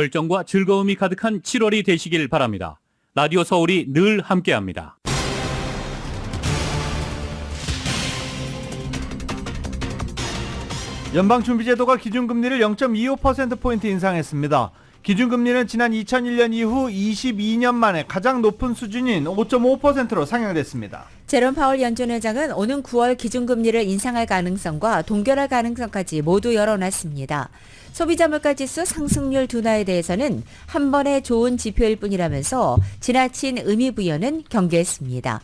열정과 즐거움이 가득한 7월이 되시길 바랍니다. 라디오 서울이 늘 함께합니다. 연방준비제도가 기준금리를 0.25%포인트 인상했습니다. 기준금리는 지난 2001년 이후 22년 만에 가장 높은 수준인 5.5%로 상향됐습니다. 제롬 파월 연준 의장은 오는 9월 기준금리를 인상할 가능성과 동결할 가능성까지 모두 열어놨습니다. 소비자 물가지수 상승률 둔화에 대해서는 한 번의 좋은 지표일 뿐이라면서 지나친 의미 부여는 경계했습니다.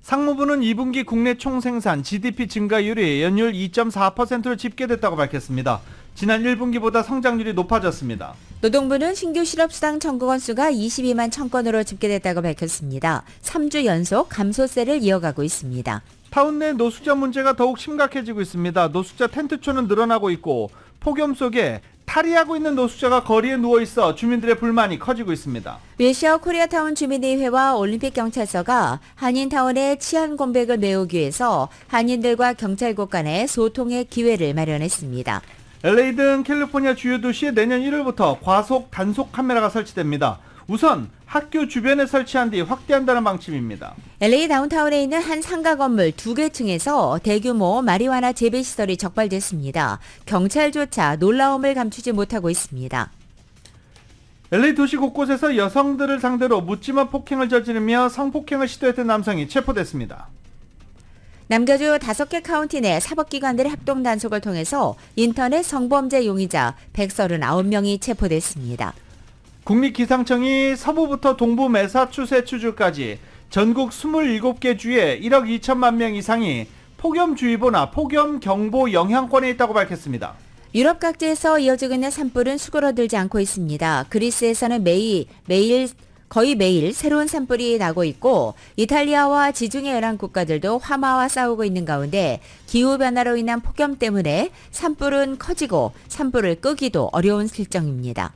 상무부는 2분기 국내 총생산 GDP 증가율이 연율 2.4%로 집계됐다고 밝혔습니다. 지난 1분기보다 성장률이 높아졌습니다. 노동부는 신규 실업수당 청구 건수가 22만 1000건으로 집계됐다고 밝혔습니다. 3주 연속 감소세를 이어가고 있습니다. 타운 내 노숙자 문제가 더욱 심각해지고 있습니다. 노숙자 텐트촌은 늘어나고 있고 폭염 속에 탈의하고 있는 노숙자가 거리에 누워있어 주민들의 불만이 커지고 있습니다. 웨시아워 코리아타운 주민의회와 올림픽경찰서가 한인타운의 치안 공백을 메우기 위해서 한인들과 경찰국 간의 소통의 기회를 마련했습니다. LA 등 캘리포니아 주요 도시에 내년 1월부터 과속 단속 카메라가 설치됩니다. 우선 학교 주변에 설치한 뒤 확대한다는 방침입니다. LA 다운타운에 있는 한 상가 건물 2개 층에서 대규모 마리화나 재배시설이 적발됐습니다. 경찰조차 놀라움을 감추지 못하고 있습니다. LA 도시 곳곳에서 여성들을 상대로 묻지마 폭행을 저지르며 성폭행을 시도했던 남성이 체포됐습니다. 남가주 5개 카운티 내 사법기관들의 합동 단속을 통해서 인터넷 성범죄 용의자 139명이 체포됐습니다. 국립기상청이 서부부터 동부 매사추세츠주까지 전국 27개 주에 1억 2천만 명 이상이 폭염주의보나 폭염경보 영향권에 있다고 밝혔습니다. 유럽 각지에서 이어지고 있는 산불은 수그러들지 않고 있습니다. 그리스에서는 거의 매일 새로운 산불이 나고 있고 이탈리아와 지중해 연안 국가들도 화마와 싸우고 있는 가운데 기후변화로 인한 폭염 때문에 산불은 커지고 산불을 끄기도 어려운 실정입니다.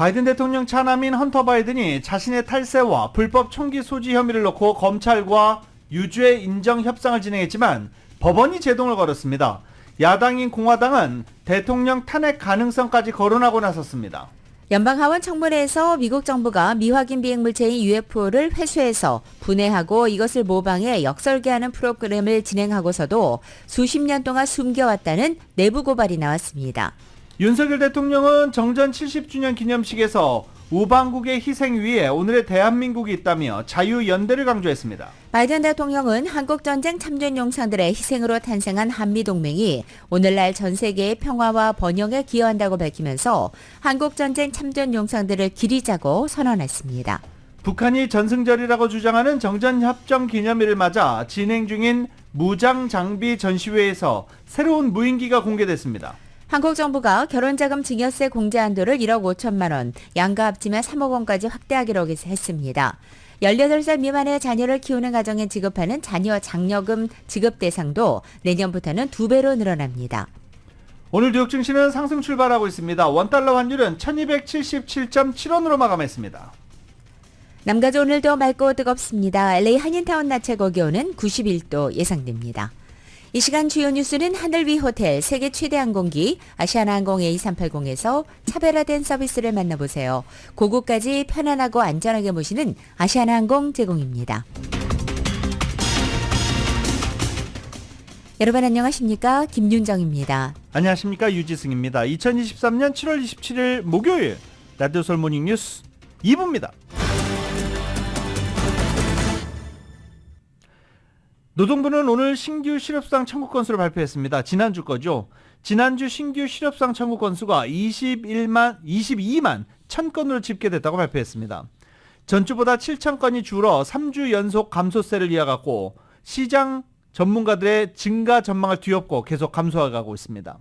바이든 대통령 차남인 헌터 바이든이 자신의 탈세와 불법 총기 소지 혐의를 놓고 검찰과 유죄 인정 협상을 진행했지만 법원이 제동을 걸었습니다. 야당인 공화당은 대통령 탄핵 가능성까지 거론하고 나섰습니다. 연방하원 청문회에서 미국 정부가 미확인 비행물체인 UFO를 회수해서 분해하고 이것을 모방해 역설계하는 프로그램을 진행하고서도 수십 년 동안 숨겨왔다는 내부 고발이 나왔습니다. 윤석열 대통령은 정전 70주년 기념식에서 우방국의 희생 위에 오늘의 대한민국이 있다며 자유연대를 강조했습니다. 바이든 대통령은 한국전쟁 참전용사들의 희생으로 탄생한 한미동맹이 오늘날 전 세계의 평화와 번영에 기여한다고 밝히면서 한국전쟁 참전용사들을 기리자고 선언했습니다. 북한이 전승절이라고 주장하는 정전협정 기념일을 맞아 진행 중인 무장장비 전시회에서 새로운 무인기가 공개됐습니다. 한국 정부가 결혼자금 증여세 공제 한도를 1억 5천만 원, 양가 합치면 3억 원까지 확대하기로 했습니다. 18살 미만의 자녀를 키우는 가정에 지급하는 자녀 장려금 지급 대상도 내년부터는 2배로 늘어납니다. 오늘 뉴욕 증시는 상승 출발하고 있습니다. 원달러 환율은 1277.7원으로 마감했습니다. 남가주 오늘도 맑고 뜨겁습니다. LA 한인타운 낮 최고 기온은 91도 예상됩니다. 이 시간 주요 뉴스는 하늘 위 호텔, 세계 최대 항공기 아시아나항공 A380에서 차별화된 서비스를 만나보세요. 고국까지 편안하고 안전하게 모시는 아시아나항공 제공입니다. 여러분 안녕하십니까? 김윤정입니다. 안녕하십니까? 유지승입니다. 2023년 7월 27일 목요일 라디오 서울 모닝 뉴스 2부입니다. 노동부는 오늘 신규 실업수당 청구 건수를 발표했습니다. 지난주 거죠. 지난주 신규 실업수당 청구 건수가 22만 1000건으로 집계됐다고 발표했습니다. 전주보다 7000건이 줄어 3주 연속 감소세를 이어갔고 시장 전문가들의 증가 전망을 뒤엎고 계속 감소해가고 있습니다.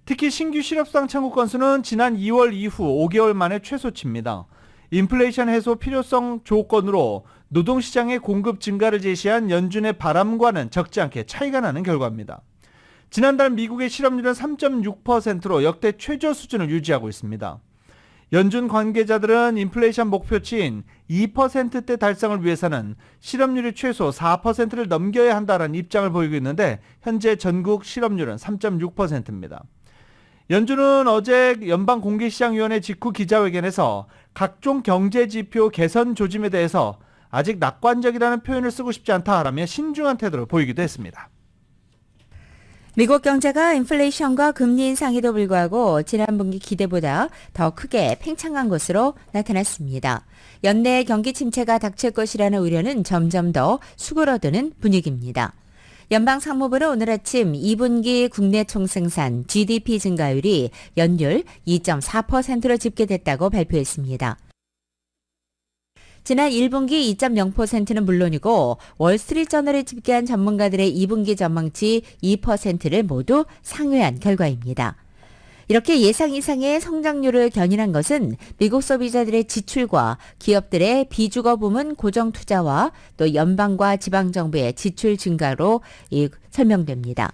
특히 신규 실업수당 청구 건수는 지난 2월 이후 5개월 만에 최소치입니다. 인플레이션 해소 필요성 조건으로 노동시장의 공급 증가를 제시한 연준의 바람과는 적지 않게 차이가 나는 결과입니다. 지난달 미국의 실업률은 3.6%로 역대 최저 수준을 유지하고 있습니다. 연준 관계자들은 인플레이션 목표치인 2%대 달성을 위해서는 실업률이 최소 4%를 넘겨야 한다는 입장을 보이고 있는데 현재 전국 실업률은 3.6%입니다. 연준은 어제 연방공개시장위원회 직후 기자회견에서 각종 경제지표 개선 조짐에 대해서 아직 낙관적이라는 표현을 쓰고 싶지 않다라며 신중한 태도를 보이기도 했습니다. 미국 경제가 인플레이션과 금리 인상에도 불구하고 지난 분기 기대보다 더 크게 팽창한 것으로 나타났습니다. 연내 경기 침체가 닥칠 것이라는 우려는 점점 더 수그러드는 분위기입니다. 연방상무부는 오늘 아침 2분기 국내 총생산 GDP 증가율이 연율 2.4%로 집계됐다고 발표했습니다. 지난 1분기 2.0%는 물론이고 월스트리트저널이 집계한 전문가들의 2분기 전망치 2%를 모두 상회한 결과입니다. 이렇게 예상 이상의 성장률을 견인한 것은 미국 소비자들의 지출과 기업들의 비주거 부문 고정 투자와 또 연방과 지방정부의 지출 증가로 설명됩니다.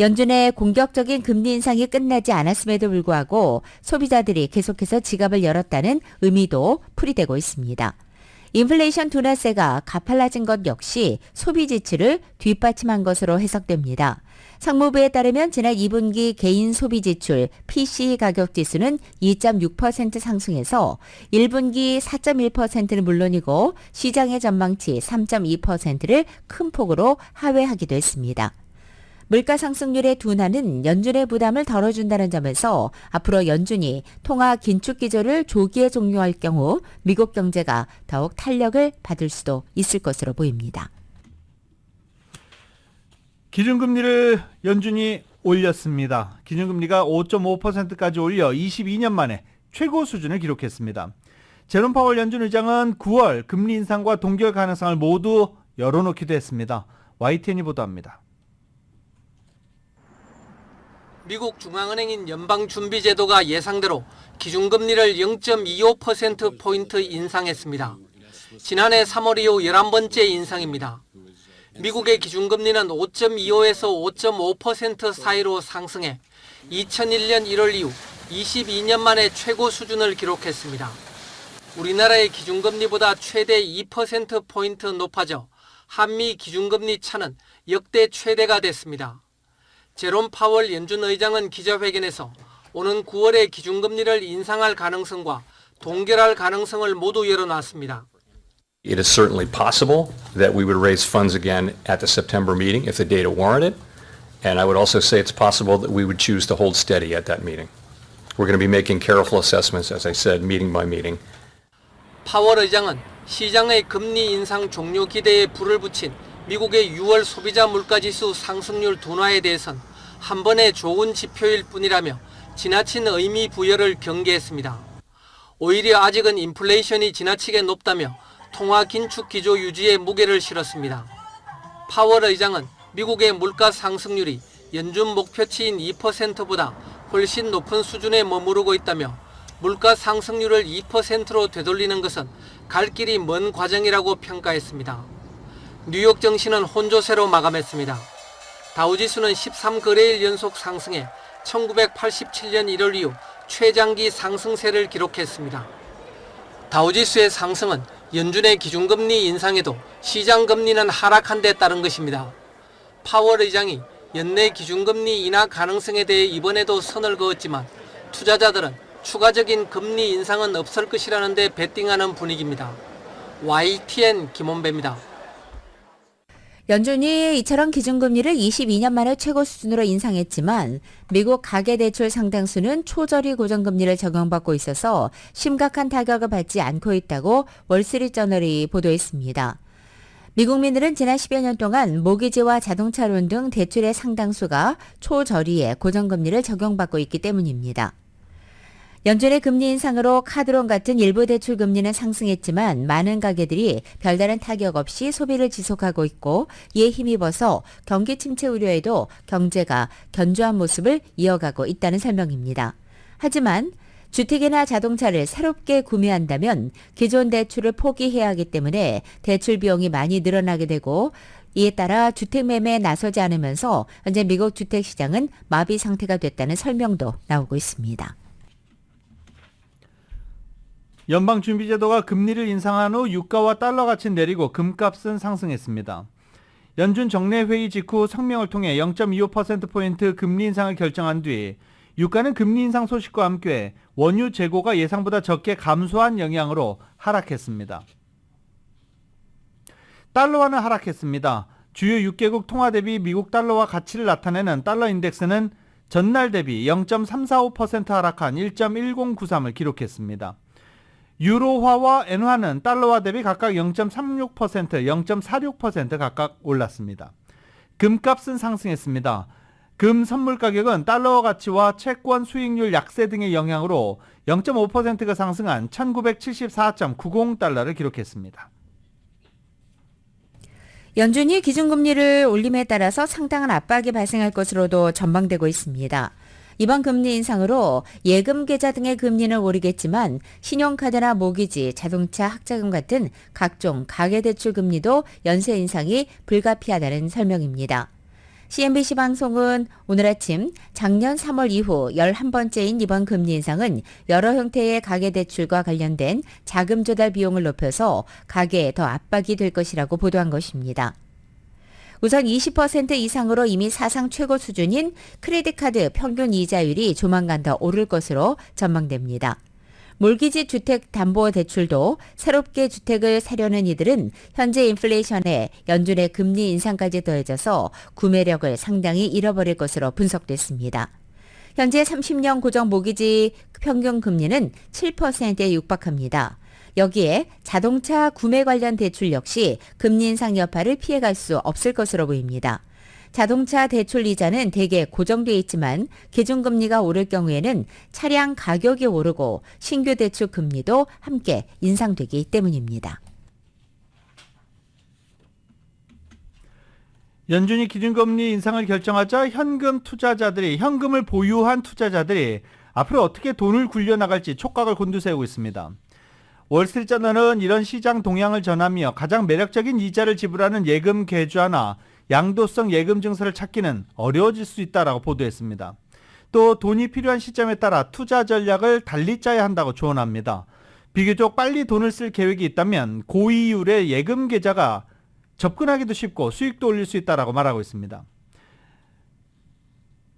연준의 공격적인 금리 인상이 끝나지 않았음에도 불구하고 소비자들이 계속해서 지갑을 열었다는 의미도 풀이되고 있습니다. 인플레이션 둔화세가 가팔라진 것 역시 소비 지출을 뒷받침한 것으로 해석됩니다. 상무부에 따르면 지난 2분기 개인 소비 지출 PCE 가격 지수는 2.6% 상승해서 1분기 4.1%는 물론이고 시장의 전망치 3.2%를 큰 폭으로 하회하기도 했습니다. 물가 상승률의 둔화는 연준의 부담을 덜어준다는 점에서 앞으로 연준이 통화 긴축 기조를 조기에 종료할 경우 미국 경제가 더욱 탄력을 받을 수도 있을 것으로 보입니다. 기준금리를 연준이 올렸습니다. 기준금리가 5.5%까지 올려 22년 만에 최고 수준을 기록했습니다. 제롬 파월 연준 의장은 9월 금리 인상과 동결 가능성을 모두 열어놓기도 했습니다. YTN이 보도합니다. 미국 중앙은행인 연방준비제도가 예상대로 기준금리를 0.25%포인트 인상했습니다. 지난해 3월 이후 11번째 인상입니다. 미국의 기준금리는 5.25에서 5.5% 사이로 상승해 2001년 1월 이후 22년 만에 최고 수준을 기록했습니다. 우리나라의 기준금리보다 최대 2%포인트 높아져 한미 기준금리 차는 역대 최대가 됐습니다. 제롬 파월 연준 의장은 기자회견에서 오는 9월에 기준금리를 인상할 가능성과 동결할 가능성을 모두 열어놨습니다. It is certainly possible that we would raise funds again at the September meeting if the data warranted, and I would also say it's possible that we would choose to hold steady at that meeting. We're going to be making careful assessments, as I said, meeting by meeting. 파월 의장은 시장의 금리 인상 종료 기대에 불을 붙인 미국의 6월 소비자 물가지수 상승률 둔화에 대해선 한 번의 좋은 지표일 뿐이라며 지나친 의미 부여를 경계했습니다. 오히려 아직은 인플레이션이 지나치게 높다며 통화 긴축 기조 유지에 무게를 실었습니다. 파월 의장은 미국의 물가 상승률이 연준 목표치인 2%보다 훨씬 높은 수준에 머무르고 있다며 물가 상승률을 2%로 되돌리는 것은 갈 길이 먼 과정이라고 평가했습니다. 뉴욕 증시는 혼조세로 마감했습니다. 다우지수는 13거래일 연속 상승해 1987년 1월 이후 최장기 상승세를 기록했습니다. 다우지수의 상승은 연준의 기준금리 인상에도 시장금리는 하락한 데 따른 것입니다. 파월 의장이 연내 기준금리 인하 가능성에 대해 이번에도 선을 그었지만 투자자들은 추가적인 금리 인상은 없을 것이라는 데 베팅하는 분위기입니다. YTN 김원배입니다. 연준이 이처럼 기준금리를 22년 만에 최고 수준으로 인상했지만 미국 가계대출 상당수는 초저리 고정금리를 적용받고 있어서 심각한 타격을 받지 않고 있다고 월스트리트저널이 보도했습니다. 미국민들은 지난 10여 년 동안 모기지와 자동차론 등 대출의 상당수가 초저리의 고정금리를 적용받고 있기 때문입니다. 연준의 금리 인상으로 카드론 같은 일부 대출 금리는 상승했지만 많은 가게들이 별다른 타격 없이 소비를 지속하고 있고 이에 힘입어서 경기 침체 우려에도 경제가 견조한 모습을 이어가고 있다는 설명입니다. 하지만 주택이나 자동차를 새롭게 구매한다면 기존 대출을 포기해야 하기 때문에 대출 비용이 많이 늘어나게 되고 이에 따라 주택 매매에 나서지 않으면서 현재 미국 주택시장은 마비 상태가 됐다는 설명도 나오고 있습니다. 연방준비제도가 금리를 인상한 후 유가와 달러 가치는 내리고 금값은 상승했습니다. 연준 정례회의 직후 성명을 통해 0.25%포인트 금리 인상을 결정한 뒤 유가는 금리 인상 소식과 함께 원유 재고가 예상보다 적게 감소한 영향으로 하락했습니다. 달러화는 하락했습니다. 주요 6개국 통화 대비 미국 달러화 가치를 나타내는 달러 인덱스는 전날 대비 0.345% 하락한 1.1093을 기록했습니다. 유로화와 엔화는 달러화 대비 각각 0.36%, 0.46% 각각 올랐습니다. 금값은 상승했습니다. 금 선물 가격은 달러화 가치와 채권 수익률 약세 등의 영향으로 0.5%가 상승한 1974.90달러를 기록했습니다. 연준이 기준금리를 올림에 따라서 상당한 압박이 발생할 것으로도 전망되고 있습니다. 이번 금리 인상으로 예금 계좌 등의 금리는 오르겠지만 신용카드나 모기지, 자동차, 학자금 같은 각종 가계대출 금리도 연쇄 인상이 불가피하다는 설명입니다. CNBC 방송은 오늘 아침 작년 3월 이후 11번째인 이번 금리 인상은 여러 형태의 가계대출과 관련된 자금 조달 비용을 높여서 가계에 더 압박이 될 것이라고 보도한 것입니다. 우선 20% 이상으로 이미 사상 최고 수준인 크레딧카드 평균 이자율이 조만간 더 오를 것으로 전망됩니다. 몰기지 주택담보대출도 새롭게 주택을 사려는 이들은 현재 인플레이션에 연준의 금리 인상까지 더해져서 구매력을 상당히 잃어버릴 것으로 분석됐습니다. 현재 30년 고정 모기지 평균 금리는 7%에 육박합니다. 여기에 자동차 구매 관련 대출 역시 금리 인상 여파를 피해갈 수 없을 것으로 보입니다. 자동차 대출 이자는 대개 고정돼 있지만 기준금리가 오를 경우에는 차량 가격이 오르고 신규 대출 금리도 함께 인상되기 때문입니다. 연준이 기준금리 인상을 결정하자 현금을 보유한 투자자들이 앞으로 어떻게 돈을 굴려나갈지 촉각을 곤두세우고 있습니다. 월스트리트저널은 이런 시장 동향을 전하며 가장 매력적인 이자를 지불하는 예금 계좌나 양도성 예금 증서를 찾기는 어려워질 수 있다라고 보도했습니다. 또 돈이 필요한 시점에 따라 투자 전략을 달리 짜야 한다고 조언합니다. 비교적 빨리 돈을 쓸 계획이 있다면 고이율의 예금 계좌가 접근하기도 쉽고 수익도 올릴 수 있다라고 말하고 있습니다.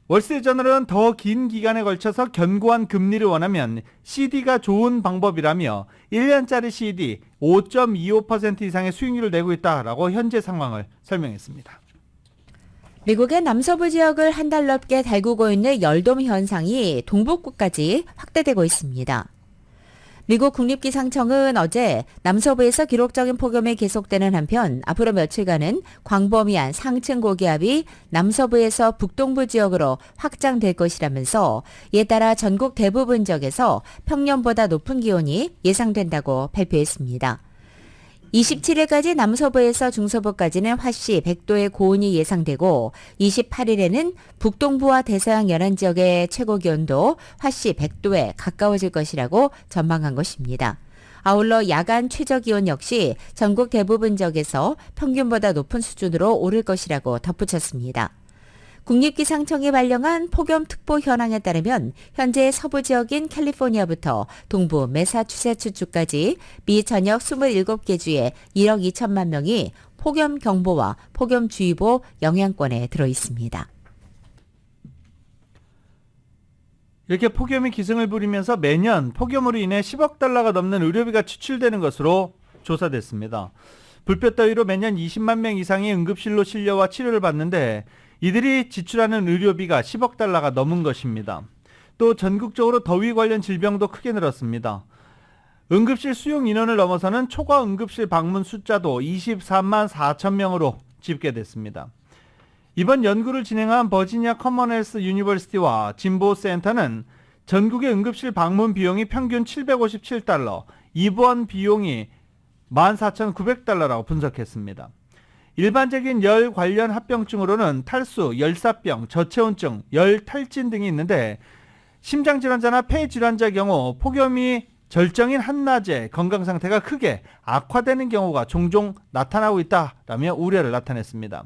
월스트리트저널은 더 긴 기간에 걸쳐서 견고한 금리를 원하면 CD가 좋은 방법이라며 1년짜리 CD 5.25% 이상의 수익률을 내고 있다라고 현재 상황을 설명했습니다. 미국의 남서부 지역을 한 달 넘게 달구고 있는 열돔 현상이 동북부까지 확대되고 있습니다. 미국 국립기상청은 어제 남서부에서 기록적인 폭염이 계속되는 한편 앞으로 며칠간은 광범위한 상층 고기압이 남서부에서 북동부 지역으로 확장될 것이라면서 이에 따라 전국 대부분 지역에서 평년보다 높은 기온이 예상된다고 발표했습니다. 27일까지 남서부에서 중서부까지는 화씨 100도의 고온이 예상되고 28일에는 북동부와 대서양 연안 지역의 최고 기온도 화씨 100도에 가까워질 것이라고 전망한 것입니다. 아울러 야간 최저 기온 역시 전국 대부분 지역에서 평균보다 높은 수준으로 오를 것이라고 덧붙였습니다. 국립기상청이 발령한 폭염특보 현황에 따르면 현재 서부 지역인 캘리포니아부터 동부 매사추세츠주까지 미 전역 27개 주에 1억 2천만 명이 폭염경보와 폭염주의보 영향권에 들어 있습니다. 이렇게 폭염이 기승을 부리면서 매년 폭염으로 인해 10억 달러가 넘는 의료비가 지출되는 것으로 조사됐습니다. 불볕더위로 매년 20만 명 이상이 응급실로 실려와 치료를 받는데 이들이 지출하는 의료비가 10억 달러가 넘은 것입니다. 또 전국적으로 더위 관련 질병도 크게 늘었습니다. 응급실 수용 인원을 넘어서는 초과 응급실 방문 숫자도 23만 4천 명으로 집계됐습니다. 이번 연구를 진행한 버지니아 커먼웰스 유니버시티와 진보센터는 전국의 응급실 방문 비용이 평균 757달러, 입원 비용이 14,900달러라고 분석했습니다. 일반적인 열 관련 합병증으로는 탈수, 열사병, 저체온증, 열탈진 등이 있는데 심장질환자나 폐질환자 경우 폭염이 절정인 한낮에 건강 상태가 크게 악화되는 경우가 종종 나타나고 있다라며 우려를 나타냈습니다.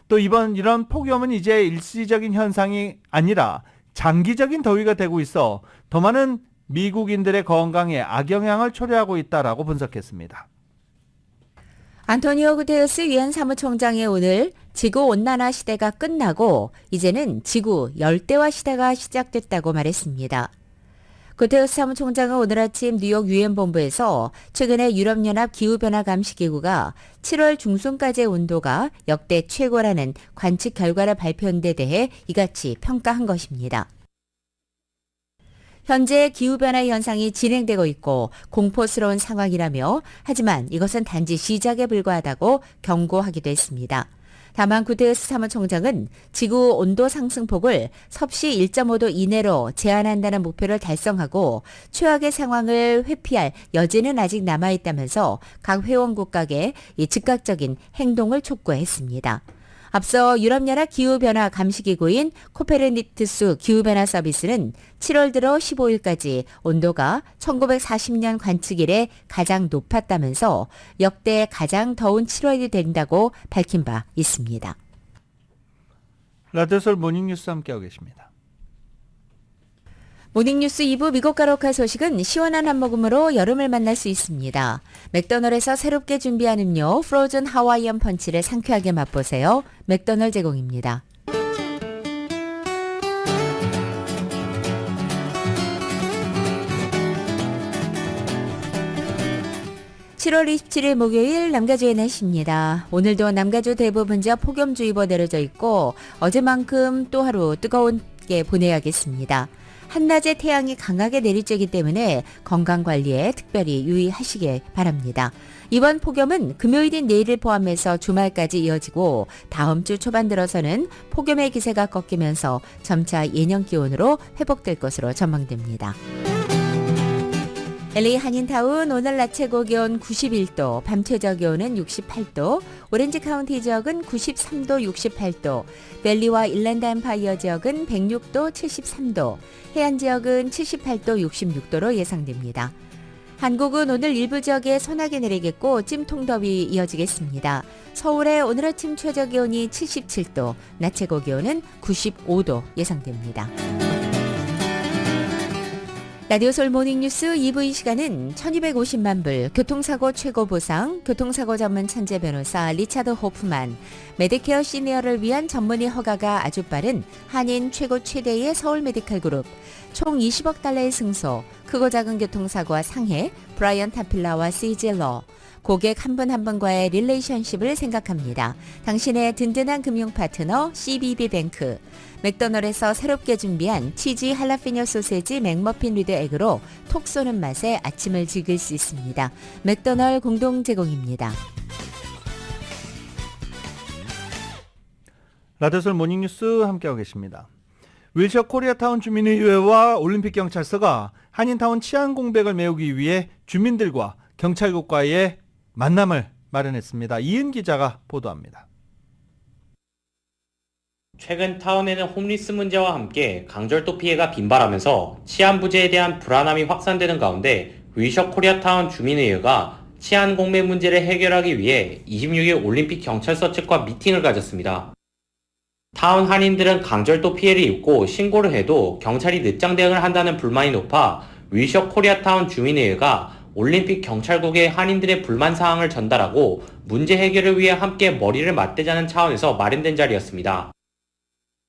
또 이런 폭염은 이제 일시적인 현상이 아니라 장기적인 더위가 되고 있어 더 많은 미국인들의 건강에 악영향을 초래하고 있다라고 분석했습니다. 안토니오 구테르스 유엔 사무총장이 오늘 지구온난화 시대가 끝나고 이제는 지구 열대화 시대가 시작됐다고 말했습니다. 구테르스 사무총장은 오늘 아침 뉴욕 유엔 본부에서 최근에 유럽연합 기후변화 감시기구가 7월 중순까지의 온도가 역대 최고라는 관측 결과를 발표한 데 대해 이같이 평가한 것입니다. 현재 기후변화 현상이 진행되고 있고 공포스러운 상황이라며 하지만 이것은 단지 시작에 불과하다고 경고하기도 했습니다. 다만 구테르스 사무총장은 지구 온도 상승폭을 섭씨 1.5도 이내로 제한한다는 목표를 달성하고 최악의 상황을 회피할 여지는 아직 남아있다면서 각 회원국가에 이 즉각적인 행동을 촉구했습니다. 앞서 유럽연합 기후변화 감시기구인 코페르니쿠스 기후변화 서비스는 7월 들어 15일까지 온도가 1940년 관측 이래 가장 높았다면서 역대 가장 더운 7월이 된다고 밝힌 바 있습니다. 라디오솔 모닝뉴스 함께하고 계십니다. 모닝뉴스 2부 미국과 로컬 소식은 시원한 한 모금으로 여름을 만날 수 있습니다. 맥도널드에서 새롭게 준비한 음료 프로즌 하와이안 펀치를 상쾌하게 맛보세요. 맥도널드 제공입니다. (7월 27일) 목요일 남가주의 날씨입니다. 오늘도 남가주 대부분 지역 폭염주의보 내려져 있고 어제만큼 또 하루 뜨거운게 보내야겠습니다. 한낮에 태양이 강하게 내리쬐기 때문에 건강관리에 특별히 유의하시길 바랍니다. 이번 폭염은 금요일인 내일을 포함해서 주말까지 이어지고 다음 주 초반 들어서는 폭염의 기세가 꺾이면서 점차 예년 기온으로 회복될 것으로 전망됩니다. LA 한인타운 오늘 낮 최고 기온 91도, 밤 최저 기온은 68도, 오렌지 카운티 지역은 93도, 68도, 밸리와 일랜드 엠파이어 지역은 106도, 73도, 해안 지역은 78도, 66도로 예상됩니다. 한국은 오늘 일부 지역에 소나기 내리겠고 찜통더위 이어지겠습니다. 서울의 오늘 아침 최저 기온이 77도, 낮 최고 기온은 95도 예상됩니다. 라디오솔 모닝뉴스 2부 이 시간은 1250만 불, 교통사고 최고 보상, 교통사고 전문 천재 변호사 리차드 호프만, 메디케어 시니어를 위한 전문의 허가가 아주 빠른 한인 최고 최대의 서울 메디칼 그룹, 총 20억 달러의 승소, 크고 작은 교통사고와 상해, 브라이언 타필라와 CJ러, 고객 한 분 한 분과의 릴레이션십을 생각합니다. 당신의 든든한 금융 파트너 CBB뱅크, 맥도널드에서 새롭게 준비한 치즈 할라피뇨 소세지 맥머핀 리드 에그로 톡 쏘는 맛에 아침을 즐길 수 있습니다. 맥도널드 공동 제공입니다. 라디오솔 모닝뉴스 함께하고 계십니다. 윌셔 코리아타운 주민의회와 올림픽경찰서가 한인타운 치안 공백을 메우기 위해 주민들과 경찰국과의 만남을 마련했습니다. 이은 기자가 보도합니다. 최근 타운에는 홈리스 문제와 함께 강절도 피해가 빈발하면서 치안 부재에 대한 불안함이 확산되는 가운데 윌셔 코리아타운 주민의회가 치안 공백 문제를 해결하기 위해 26일 올림픽 경찰서 측과 미팅을 가졌습니다. 타운 한인들은 강절도 피해를 입고 신고를 해도 경찰이 늦장 대응을 한다는 불만이 높아 윌셔 코리아타운 주민의회가 올림픽 경찰국에 한인들의 불만 사항을 전달하고 문제 해결을 위해 함께 머리를 맞대자는 차원에서 마련된 자리였습니다.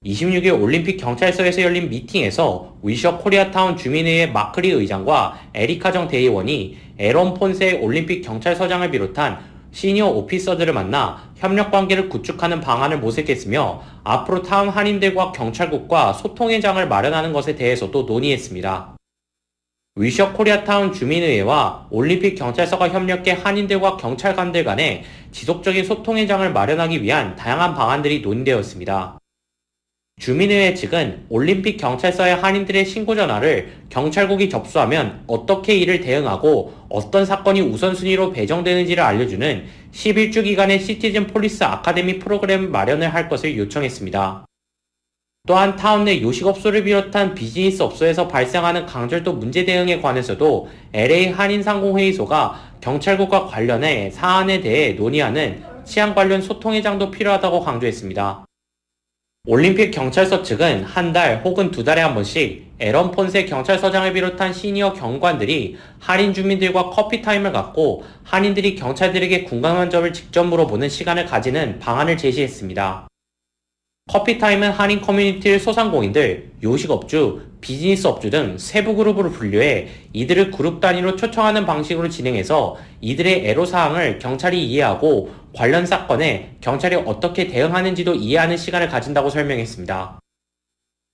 26일 올림픽 경찰서에서 열린 미팅에서 윌셔 코리아타운 주민회의 마크리 의장과 에리카 정 대의원이 에런 폰세 올림픽 경찰서장을 비롯한 시니어 오피서들을 만나 협력 관계를 구축하는 방안을 모색했으며 앞으로 타운 한인들과 경찰국과 소통의 장을 마련하는 것에 대해서도 논의했습니다. 윌셔 코리아타운 주민의회와 올림픽 경찰서가 협력해 한인들과 경찰관들 간의 지속적인 소통의 장을 마련하기 위한 다양한 방안들이 논의되었습니다. 주민의회 측은 올림픽 경찰서의 한인들의 신고 전화를 경찰국이 접수하면 어떻게 이를 대응하고 어떤 사건이 우선순위로 배정되는지를 알려주는 11주 기간의 시티즌 폴리스 아카데미 프로그램 마련을 할 것을 요청했습니다. 또한 타운 내 요식업소를 비롯한 비즈니스 업소에서 발생하는 강절도 문제 대응에 관해서도 LA 한인상공회의소가 경찰국과 관련해 사안에 대해 논의하는 치안 관련 소통회장도 필요하다고 강조했습니다. 올림픽 경찰서 측은 한 달 혹은 두 달에 한 번씩 에런 폰세 경찰서장을 비롯한 시니어 경관들이 한인 주민들과 커피 타임을 갖고 한인들이 경찰들에게 궁금한 점을 직접 물어보는 시간을 가지는 방안을 제시했습니다. 커피 타임은 한인 커뮤니티를 소상공인들, 요식업주, 비즈니스업주 등 세부 그룹으로 분류해 이들을 그룹 단위로 초청하는 방식으로 진행해서 이들의 애로사항을 경찰이 이해하고 관련 사건에 경찰이 어떻게 대응하는지도 이해하는 시간을 가진다고 설명했습니다.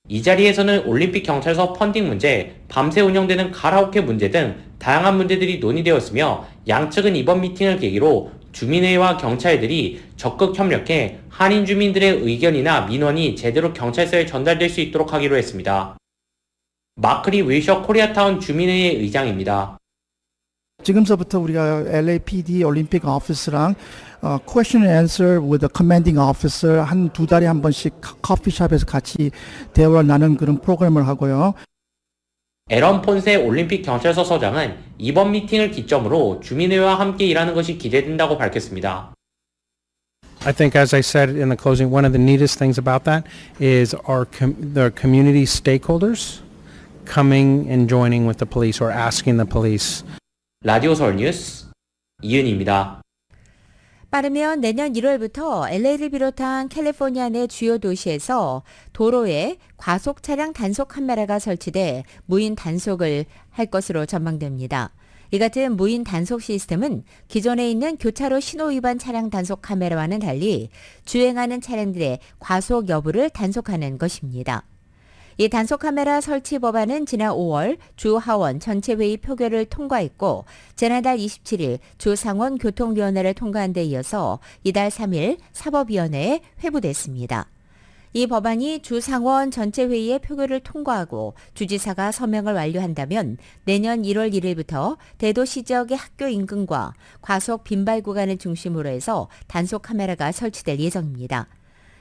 이 자리에서는 올림픽 경찰서 펀딩 문제, 밤새 운영되는 가라오케 문제 등 다양한 문제들이 논의되었으며 양측은 이번 미팅을 계기로 주민회와 경찰들이 적극 협력해 한인 주민들의 의견이나 민원이 제대로 경찰서에 전달될 수 있도록 하기로 했습니다. 마크리 윌셔 코리아타운 주민회의 의장입니다. 지금서부터 우리가 LAPD 올림픽 오피스랑 question and answer with the commanding officer 한 두 달에 한 번씩 커피숍에서 같이 대화를 나누는 그런 프로그램을 하고요. 에런 폰세 올림픽 경찰서 서장은 이번 미팅을 기점으로 주민회와 함께 일하는 것이 기대된다고 밝혔습니다. I think, as I said in the closing, one of the neatest things about that is the community stakeholders coming and joining with the police or asking the police. 라디오 서울 뉴스 이은희입니다. 빠르면 내년 1월부터 LA를 비롯한 캘리포니아 내 주요 도시에서 도로에 과속 차량 단속 카메라가 설치돼 무인 단속을 할 것으로 전망됩니다. 이 같은 무인 단속 시스템은 기존에 있는 교차로 신호 위반 차량 단속 카메라와는 달리 주행하는 차량들의 과속 여부를 단속하는 것입니다. 이 단속 카메라 설치 법안은 지난 5월 주 하원 전체회의 표결을 통과했고 지난달 27일 주 상원 교통위원회를 통과한 데 이어서 이달 3일 사법위원회에 회부됐습니다. 이 법안이 주 상원 전체회의의 표결을 통과하고 주지사가 서명을 완료한다면 내년 1월 1일부터 대도시 지역의 학교 인근과 과속 빈발 구간을 중심으로 해서 단속 카메라가 설치될 예정입니다.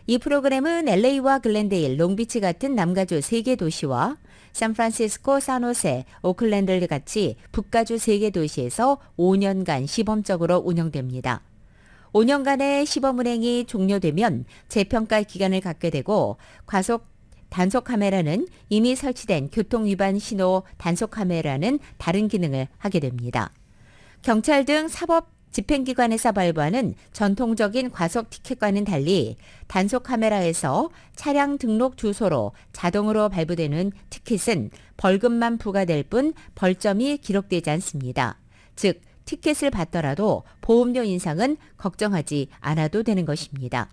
이 프로그램은 LA와 글렌데일, 롱비치 같은 남가주 3개 도시와 샌프란시스코, 산호세, 오클랜드를 같이 북가주 3개 도시에서 5년간 시범적으로 운영됩니다. 5년간의 시범 운행이 종료되면 재평가 기간을 갖게 되고 과속 단속 카메라는 이미 설치된 교통 위반 신호 단속 카메라는 다른 기능을 하게 됩니다. 경찰 등 사법 집행기관에서 발부하는 전통적인 과속 티켓과는 달리 단속 카메라에서 차량 등록 주소로 자동으로 발부되는 티켓은 벌금만 부과될 뿐 벌점이 기록되지 않습니다. 즉, 티켓을 받더라도 보험료 인상은 걱정하지 않아도 되는 것입니다.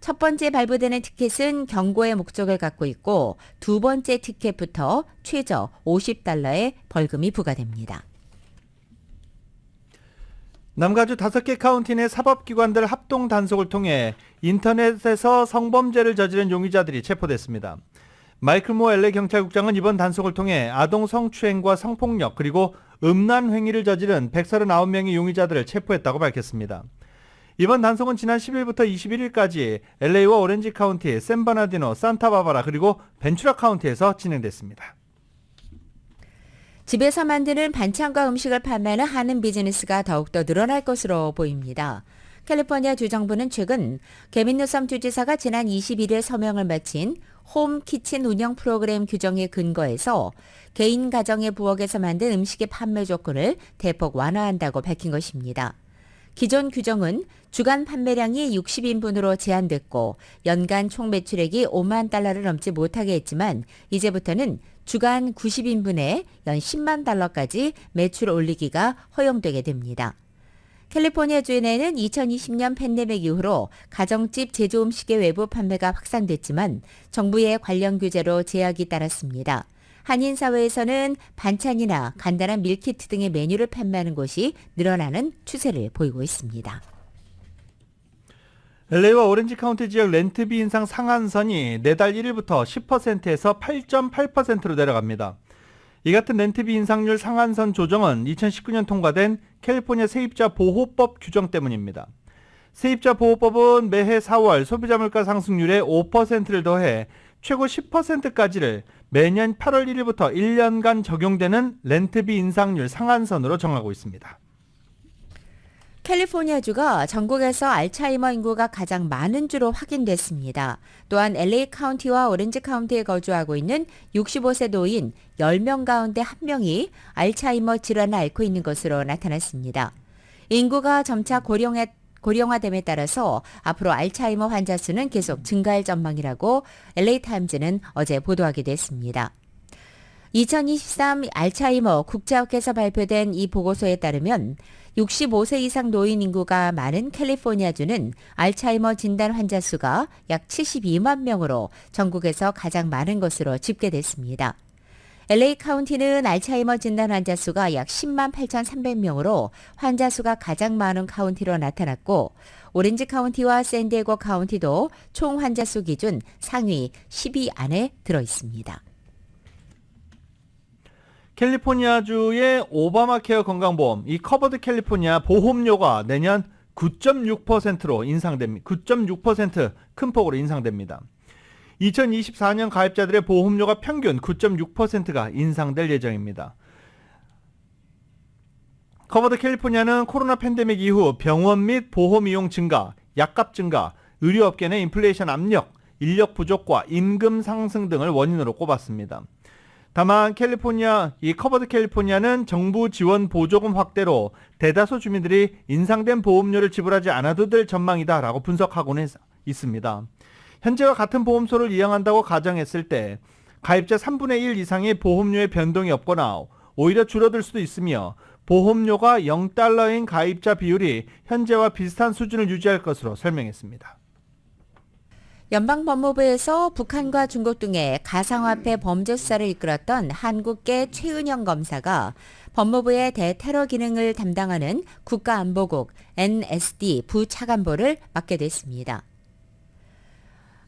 첫 번째 발부되는 티켓은 경고의 목적을 갖고 있고 두 번째 티켓부터 최저 $50의 벌금이 부과됩니다. 남가주 5개 카운티 내 사법기관들 합동 단속을 통해 인터넷에서 성범죄를 저지른 용의자들이 체포됐습니다. 마이클 모 LA 경찰국장은 이번 단속을 통해 아동 성추행과 성폭력 그리고 음란 행위를 저지른 139명의 용의자들을 체포했다고 밝혔습니다. 이번 단속은 지난 10일부터 21일까지 LA와 오렌지 카운티, 샌버나디노, 산타바바라 그리고 벤츄라 카운티에서 진행됐습니다. 집에서 만드는 반찬과 음식을 판매하는 한인 비즈니스가 더욱더 늘어날 것으로 보입니다. 캘리포니아 주정부는 최근 게빈 뉴섬 주지사가 지난 21일 서명을 마친 홈 키친 운영 프로그램 규정에 근거해서 개인 가정의 부엌에서 만든 음식의 판매 조건을 대폭 완화한다고 밝힌 것입니다. 기존 규정은 주간 판매량이 60인분으로 제한됐고 연간 총 매출액이 $5만 넘지 못하게 했지만 이제부터는 주간 90인분에 연 $100만까지 매출을 올리기가 허용되게 됩니다. 캘리포니아 주 내에는 2020년 팬데믹 이후로 가정집 제조 음식의 외부 판매가 확산됐지만 정부의 관련 규제로 제약이 따랐습니다. 한인 사회에서는 반찬이나 간단한 밀키트 등의 메뉴를 판매하는 곳이 늘어나는 추세를 보이고 있습니다. LA와 오렌지 카운티 지역 렌트비 인상 상한선이 내달 1일부터 10%에서 8.8%로 내려갑니다. 이 같은 렌트비 인상률 상한선 조정은 2019년 통과된 캘리포니아 세입자 보호법 규정 때문입니다. 세입자 보호법은 매해 4월 소비자 물가 상승률에 5%를 더해 최고 10%까지를 매년 8월 1일부터 1년간 적용되는 렌트비 인상률 상한선으로 정하고 있습니다. 캘리포니아주가 전국에서 알츠하이머 인구가 가장 많은 주로 확인됐습니다. 또한 LA 카운티와 오렌지 카운티에 거주하고 있는 65세 노인 10명 가운데 1명이 알츠하이머 질환을 앓고 있는 것으로 나타났습니다. 인구가 점차 고령화됨에 따라서 앞으로 알츠하이머 환자 수는 계속 증가할 전망이라고 LA타임즈는 어제 보도하기도 했습니다. 2023 알츠하이머 국제학회에서 발표된 이 보고서에 따르면 65세 이상 노인 인구가 많은 캘리포니아주는 알츠하이머 진단 환자 수가 약 72만 명으로 전국에서 가장 많은 것으로 집계됐습니다. LA 카운티는 알츠하이머 진단 환자 수가 약 10만 8,300명으로 환자 수가 가장 많은 카운티로 나타났고 오렌지 카운티와 샌디에고 카운티도 총 환자 수 기준 상위 10위 안에 들어 있습니다. 캘리포니아주의 오바마 케어 건강보험, 이 커버드 캘리포니아 보험료가 내년 9.6%로 인상됩니다. 9.6% 큰 폭으로 인상됩니다. 2024년 가입자들의 보험료가 평균 9.6%가 인상될 예정입니다. 커버드 캘리포니아는 코로나 팬데믹 이후 병원 및 보험 이용 증가, 약값 증가, 의료업계 내 인플레이션 압력, 인력 부족과 임금 상승 등을 원인으로 꼽았습니다. 다만 이 커버드 캘리포니아는 정부 지원 보조금 확대로 대다수 주민들이 인상된 보험료를 지불하지 않아도 될 전망이다라고 분석하고는 있습니다. 현재와 같은 보험소를 이용한다고 가정했을 때 가입자 3분의 1 이상의 보험료의 변동이 없거나 오히려 줄어들 수도 있으며 보험료가 0달러인 가입자 비율이 현재와 비슷한 수준을 유지할 것으로 설명했습니다. 연방법무부에서 북한과 중국 등의 가상화폐 범죄 수사를 이끌었던 한국계 최은영 검사가 법무부의 대테러 기능을 담당하는 국가안보국 NSD 부차관보를 맡게 됐습니다.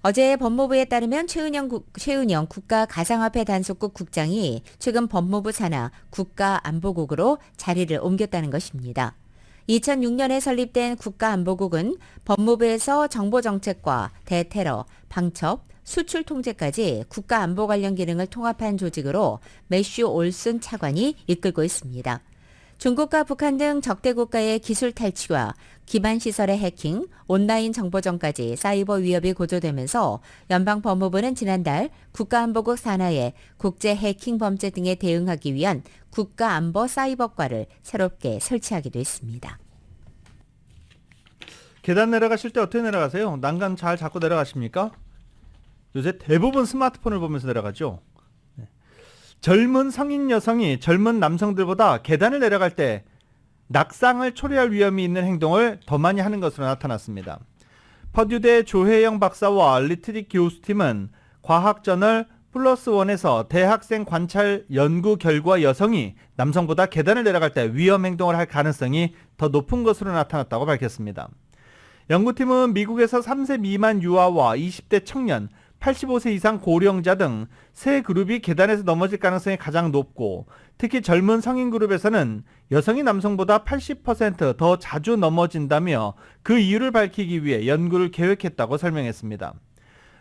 어제 법무부에 따르면 최은영 국가가상화폐 단속국 국장이 최근 법무부 산하 국가안보국으로 자리를 옮겼다는 것입니다. 2006년에 설립된 국가안보국은 법무부에서 정보정책과 대테러, 방첩, 수출 통제까지 국가안보 관련 기능을 통합한 조직으로 매슈 올슨 차관이 이끌고 있습니다. 중국과 북한 등 적대 국가의 기술 탈취와 기반 시설의 해킹, 온라인 정보전까지 사이버 위협이 고조되면서 연방법무부는 지난달 국가안보국 산하에 국제 해킹 범죄 등에 대응하기 위한 국가안보 사이버과를 새롭게 설치하기도 했습니다. 계단 내려가실 때 어떻게 내려가세요? 난간 잘 잡고 내려가십니까? 요새 대부분 스마트폰을 보면서 내려가죠. 젊은 성인 여성이 젊은 남성들보다 계단을 내려갈 때 낙상을 초래할 위험이 있는 행동을 더 많이 하는 것으로 나타났습니다. 퍼듀대 조혜영 박사와 리트릭 교수팀은 과학저널 플러스1에서 대학생 관찰 연구 결과 여성이 남성보다 계단을 내려갈 때 위험 행동을 할 가능성이 더 높은 것으로 나타났다고 밝혔습니다. 연구팀은 미국에서 3세 미만 유아와 20대 청년, 85세 이상 고령자 등 세 그룹이 계단에서 넘어질 가능성이 가장 높고 특히 젊은 성인 그룹에서는 여성이 남성보다 80% 더 자주 넘어진다며 그 이유를 밝히기 위해 연구를 계획했다고 설명했습니다.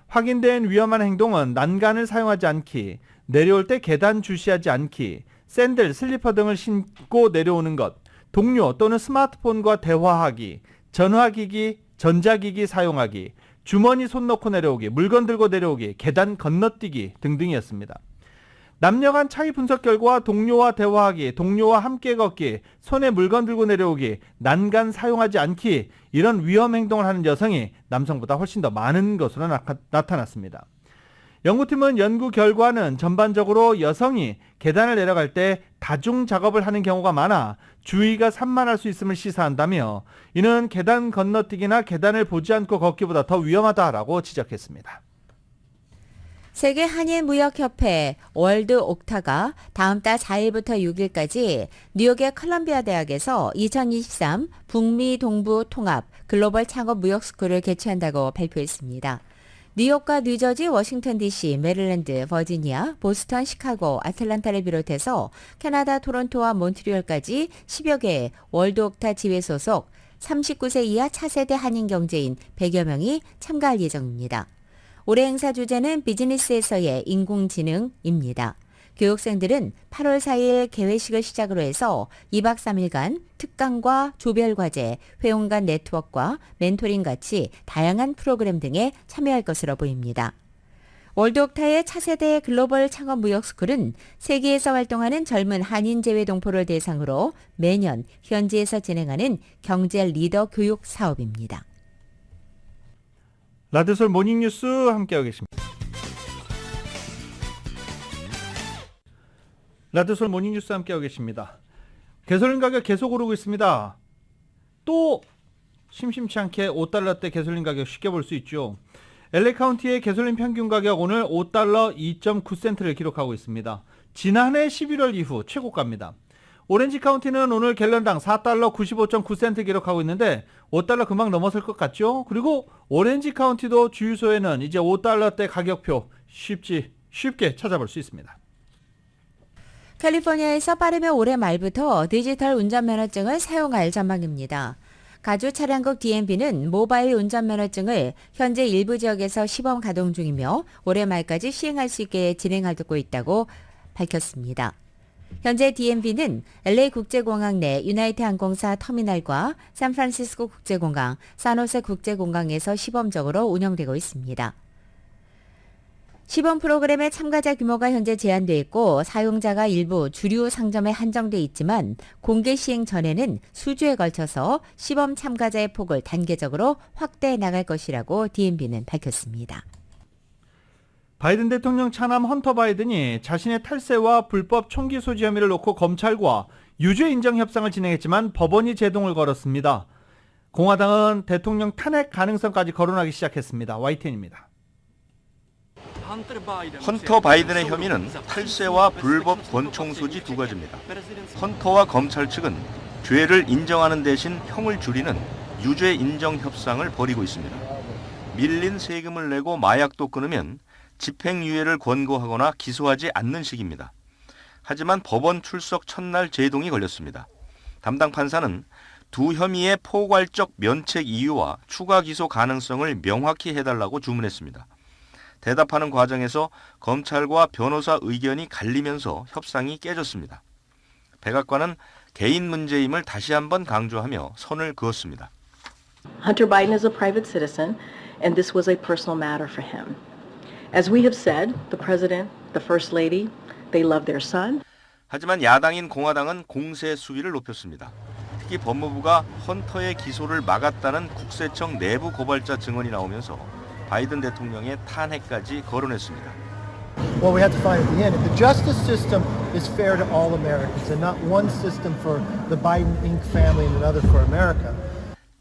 확인된 위험한 행동은 난간을 사용하지 않기, 내려올 때 계단 주시하지 않기, 샌들, 슬리퍼 등을 신고 내려오는 것, 동료 또는 스마트폰과 대화하기, 전화기기, 전자기기 사용하기, 주머니 손 넣고 내려오기, 물건 들고 내려오기, 계단 건너뛰기 등등이었습니다. 남녀 간 차이 분석 결과 동료와 대화하기, 동료와 함께 걷기, 손에 물건 들고 내려오기, 난간 사용하지 않기 이런 위험 행동을 하는 여성이 남성보다 훨씬 더 많은 것으로 나타났습니다. 연구팀은 연구 결과는 전반적으로 여성이 계단을 내려갈 때 다중 작업을 하는 경우가 많아 주의가 산만할 수 있음을 시사한다며 이는 계단 건너뛰기나 계단을 보지 않고 걷기보다 더 위험하다라고 지적했습니다. 세계 한일무역협회 월드 옥타가 다음 달 4일부터 6일까지 뉴욕의 컬럼비아 대학에서 2023 북미 동부 통합 글로벌 창업 무역 스쿨을 개최한다고 발표했습니다. 뉴욕과 뉴저지, 워싱턴 DC, 메릴랜드, 버지니아, 보스턴, 시카고, 아틀란타를 비롯해서 캐나다 토론토와 몬트리올까지 10여 개의 월드 옥타 지회 소속 39세 이하 차세대 한인 경제인 100여 명이 참가할 예정입니다. 올해 행사 주제는 비즈니스에서의 인공지능입니다. 교육생들은 8월 4일 개회식을 시작으로 해서 2박 3일간 특강과 조별과제, 회원 간 네트워크와 멘토링 같이 다양한 프로그램 등에 참여할 것으로 보입니다. 월드옥타의 차세대 글로벌 창업 무역스쿨은 세계에서 활동하는 젊은 한인 재외 동포를 대상으로 매년 현지에서 진행하는 경제 리더 교육 사업입니다. 라디오솔 모닝뉴스 함께하고 계십니다. 라디오솔 모닝뉴스 함께하고 계십니다. 가솔린 가격 계속 오르고 있습니다. 또 심심치 않게 5달러대 가솔린 가격 쉽게 볼 수 있죠. LA 카운티의 가솔린 평균 가격 오늘 5달러 2.9센트를 기록하고 있습니다. 지난해 11월 이후 최고가입니다. 오렌지 카운티는 오늘 갤런당 4달러 95.9센트 기록하고 있는데 5달러 금방 넘어설 것 같죠? 그리고 오렌지 카운티도 주유소에는 이제 5달러대 가격표 쉽게 찾아볼 수 있습니다. 캘리포니아에서 빠르면 올해 말부터 디지털 운전면허증을 사용할 전망입니다. 가주 차량국 DMV는 모바일 운전면허증을 현재 일부 지역에서 시범 가동 중이며 올해 말까지 시행할 수 있게 진행하고 있다고 밝혔습니다. 현재 DMV는 LA 국제공항 내 유나이트 항공사 터미널과 샌프란시스코 국제공항, 산호세 국제공항에서 시범적으로 운영되고 있습니다. 시범 프로그램의 참가자 규모가 현재 제한돼 있고 사용자가 일부 주류 상점에 한정돼 있지만 공개 시행 전에는 수주에 걸쳐서 시범 참가자의 폭을 단계적으로 확대해 나갈 것이라고 DMV는 밝혔습니다. 바이든 대통령 차남 헌터 바이든이 자신의 탈세와 불법 총기 소지 혐의를 놓고 검찰과 유죄 인정 협상을 진행했지만 법원이 제동을 걸었습니다. 공화당은 대통령 탄핵 가능성까지 거론하기 시작했습니다. YTN입니다. 헌터 바이든의 혐의는 탈세와 불법 권총 소지 두 가지입니다. 헌터와 검찰 측은 죄를 인정하는 대신 형을 줄이는 유죄 인정 협상을 벌이고 있습니다. 밀린 세금을 내고 마약도 끊으면 집행유예를 권고하거나 기소하지 않는 식입니다. 하지만 법원 출석 첫날 제동이 걸렸습니다. 담당 판사는 두 혐의의 포괄적 면책 이유와 추가 기소 가능성을 명확히 해달라고 주문했습니다. 대답하는 과정에서 검찰과 변호사 의견이 갈리면서 협상이 깨졌습니다. 백악관은 개인 문제임을 다시 한번 강조하며 선을 그었습니다. Hunter Biden is a private citizen, and this was a personal matter for him. As we have said, the president, the first lady, they love their son. 하지만 야당인 공화당은 공세 수위를 높였습니다. 특히 법무부가 헌터의 기소를 막았다는 국세청 내부 고발자 증언이 나오면서 바이든 대통령의 탄핵까지 거론했습니다. Well, we have to find at the end if the justice system is fair to all Americans and not one system for the Biden Inc. family and another for America.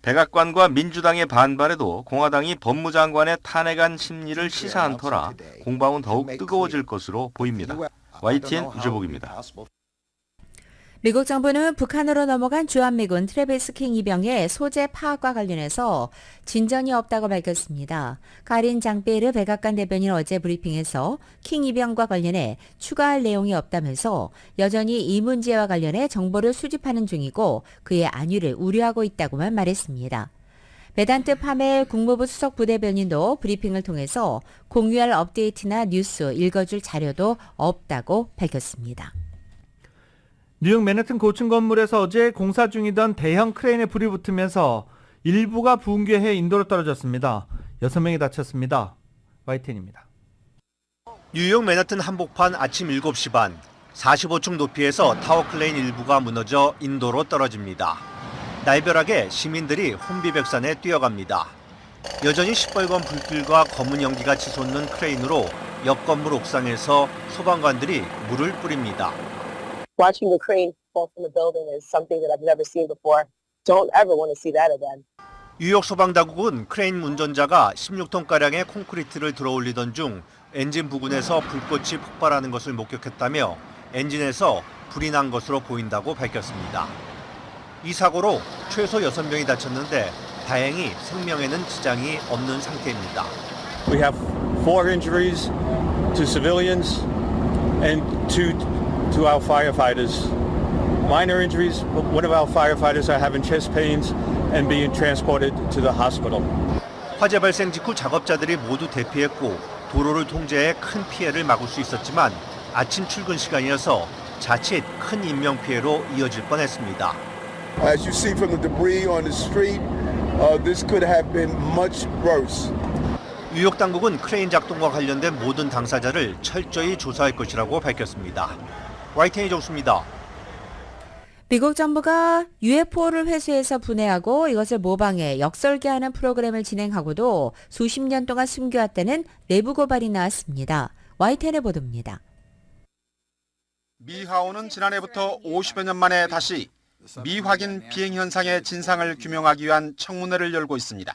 백악관과 민주당의 반발에도 공화당이 법무장관의 탄핵안 심리를 시사한 터라 공방은 더욱 뜨거워질 것으로 보입니다. YTN 유재복입니다. 미국 정부는 북한으로 넘어간 주한미군 트래비스 킹 이병의 소재 파악과 관련해서 진전이 없다고 밝혔습니다. 카린 장베르 백악관 대변인 어제 브리핑에서 킹 이병과 관련해 추가할 내용이 없다면서 여전히 이 문제와 관련해 정보를 수집하는 중이고 그의 안위를 우려하고 있다고만 말했습니다. 베단트 파멜 국무부 수석 부대변인도 브리핑을 통해서 공유할 업데이트나 뉴스, 읽어줄 자료도 없다고 밝혔습니다. 뉴욕 맨해튼 고층 건물에서 어제 공사 중이던 대형 크레인에 불이 붙으면서 일부가 붕괴해 인도로 떨어졌습니다. 6명이 다쳤습니다. YTN입니다. 뉴욕 맨해튼 한복판 아침 7시 반 45층 높이에서 타워 클레인 일부가 무너져 인도로 떨어집니다. 날벼락에 시민들이 혼비백산에 뛰어갑니다. 여전히 시뻘건 불길과 검은 연기가 치솟는 크레인으로 옆 건물 옥상에서 소방관들이 물을 뿌립니다. Watching the crane fall from the building is something that I've never seen before. Don't ever want to see that again. 뉴욕 소방당국은 크레인 운전자가 16톤가량의 콘크리트를 들어올리던 중 엔진 부근에서 불꽃이 폭발하는 것을 목격했다며 엔진에서 불이 난 것으로 보인다고 밝혔습니다. 이 사고로 최소 6명이 다쳤는데 다행히 생명에는 지장이 없는 상태입니다. We have 4 injuries to civilians and 2 to our firefighters. Minor injuries, but one of our firefighters are having chest pains and being transported to the hospital. 화재 발생 직후 작업자들이 모두 대피했고 도로를 통제해 큰 피해를 막을 수 있었지만 아침 출근 시간이어서 자칫 큰 인명피해로 이어질 뻔했습니다. As you see from the debris on the street, this could have been much worse. 뉴욕 당국은 크레인 작동과 관련된 모든 당사자를 철저히 조사할 것이라고 밝혔습니다. YTN 정수입니다. 미국 정부가 UFO를 회수해서 분해하고 이것을 모방해 역설계하는 프로그램을 진행하고도 수십 년 동안 숨겨왔다는 내부 고발이 나왔습니다. YTN의 보도입니다. 미 하원은 지난해부터 50여 년 만에 다시 미확인 비행 현상의 진상을 규명하기 위한 청문회를 열고 있습니다.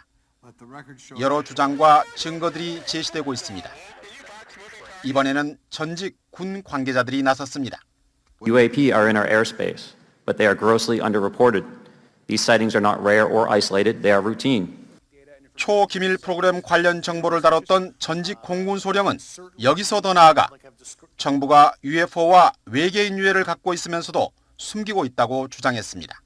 여러 주장과 증거들이 제시되고 있습니다. 이번에는 전직 군 관계자들이 나섰습니다. UAP are in our airspace, but they are grossly underreported. These sightings are not rare or isolated, they are routine. 초기밀 프로그램 관련 정보를 다뤘던 전직 공군 소령은 여기서 더 나아가 정부가 UFO와 외계인 유해를 갖고 있으면서도 숨기고 있다고 주장했습니다.